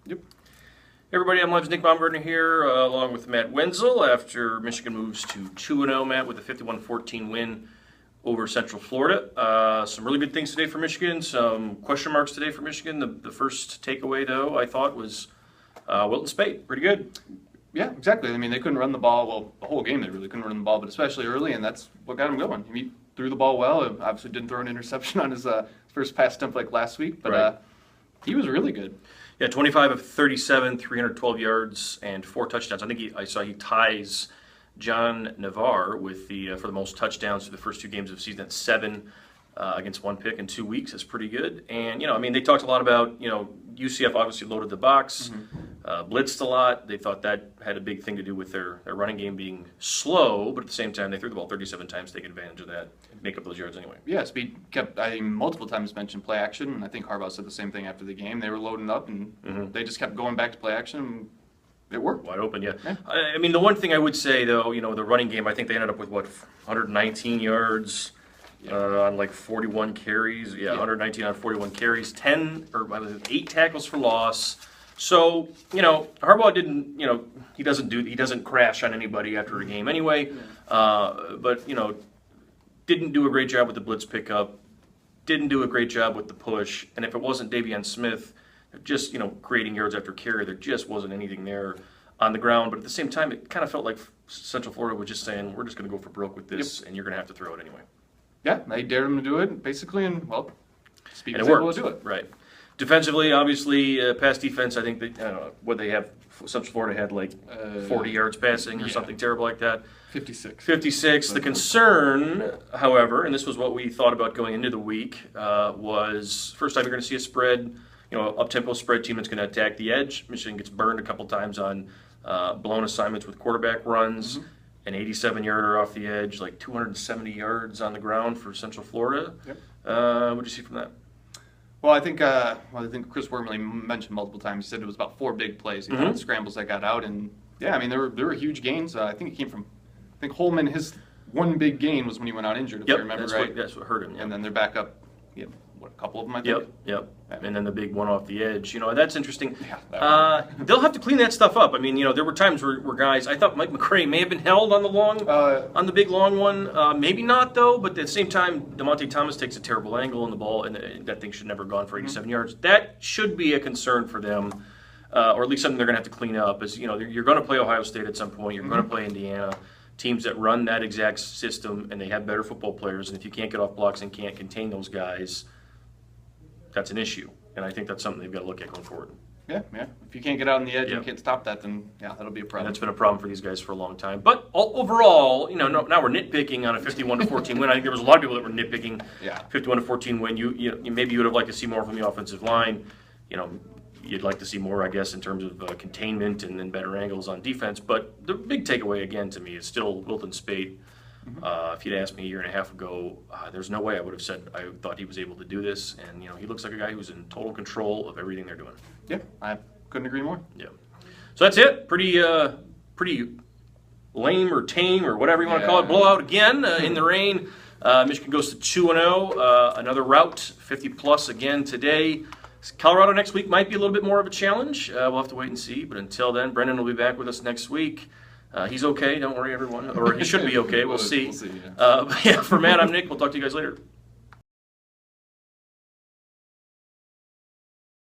Yep. Hey everybody, I'm MLive's Nick Baumgartner here, along with Matt Wenzel after Michigan moves to 2-0, Matt, with a 51-14 win over Central Florida. Some really good things today for Michigan, some question marks today for Michigan. The first takeaway, though, I thought was Wilton Speight. Pretty good. Yeah, exactly. I mean, they couldn't run the ball, well, the whole game they really couldn't run the ball, but especially early, and that's what got him going. He threw the ball well, and obviously didn't throw an interception on his first pass attempt like last week, but Right. He was really good. Yeah, 25 of 37, 312 yards, and 4 touchdowns. I think I saw he ties John Navarre with for the most touchdowns through the first 2 games of the season at 7 against 1 pick in 2 weeks. That's pretty good. And, I mean, they talked a lot about, UCF obviously loaded the box, blitzed a lot. They thought that had a big thing to do with their running game being slow, but at the same time, they threw the ball 37 times, taking advantage of that, and make up those yards anyway. Yeah, Speed kept, I think, multiple times mentioned play action, and I think Harbaugh said the same thing after the game. They were loading up, and they just kept going back to play action, and it worked. Wide open, yeah. Yeah. I mean, the one thing I would say, though, the running game, I think they ended up with, 119 yards on like 41 carries. Yeah, 119 on 41 carries, 8 tackles for loss. So, Harbaugh didn't, he doesn't crash on anybody after a game anyway. But, didn't do a great job with the blitz pickup, didn't do a great job with the push. And if it wasn't Davion Smith just, creating yards after carry, there just wasn't anything there on the ground. But at the same time, it kind of felt like Central Florida was just saying, we're just going to go for broke with this, and you're going to have to throw it anyway. Yeah, they dared him to do it, basically, and, well, Speed And was it able worked. to do it. Right. Defensively, obviously, pass defense, I think they have, Central Florida had like 40 yards passing or something terrible like that. 56. 56. The concern, however, and this was what we thought about going into the week, was first time you're going to see a spread, up-tempo spread team that's going to attack the edge. Michigan gets burned a couple times on blown assignments with quarterback runs. An 87-yarder off the edge, like 270 yards on the ground for Central Florida. Yep. What did you see from that? Well, I think Chris Wormley mentioned multiple times. He said it was about 4 big plays, scrambles that got out, and yeah, I mean there were huge gains. I think it came from, Holman. His one big gain was when he went out injured, if I remember right. That's what hurt him. And then they're back up. A couple of them, I think. Yep. And then the big one off the edge. That's interesting. Yeah, they'll have to clean that stuff up. I mean, there were times where guys, I thought Mike McCray may have been held on the on the big long one. Maybe not, though, but at the same time, DeMonte Thomas takes a terrible angle on the ball, and that thing should never have gone for 87 yards. That should be a concern for them, or at least something they're going to have to clean up. Is, you're going to play Ohio State at some point. You're going to play Indiana. Teams that run that exact system, and they have better football players, and if you can't get off blocks and can't contain those guys, that's an issue, and I think that's something they've got to look at going forward. Yeah. If you can't get out on the edge and you can't stop that, then that'll be a problem. And that's been a problem for these guys for a long time. But overall, now we're nitpicking on a 51-14 win. I think there was a lot of people that were nitpicking 51-14 win. You maybe you would have liked to see more from the offensive line. You'd like to see more, I guess, in terms of containment and then better angles on defense. But the big takeaway again to me is still Wilton Speight. If you'd asked me a year and a half ago, there's no way I would have said I thought he was able to do this. And, he looks like a guy who's in total control of everything they're doing. Yeah, I couldn't agree more. Yeah. So that's it. Pretty lame or tame or whatever you want to call it. Blowout again in the rain. Michigan goes to 2-0. Another rout, 50-plus again today. Colorado next week might be a little bit more of a challenge. We'll have to wait and see. But until then, Brendan will be back with us next week. He's okay, don't worry, everyone. Or he should be okay, we'll see. We'll see, For Matt, I'm Nick. We'll talk to you guys later.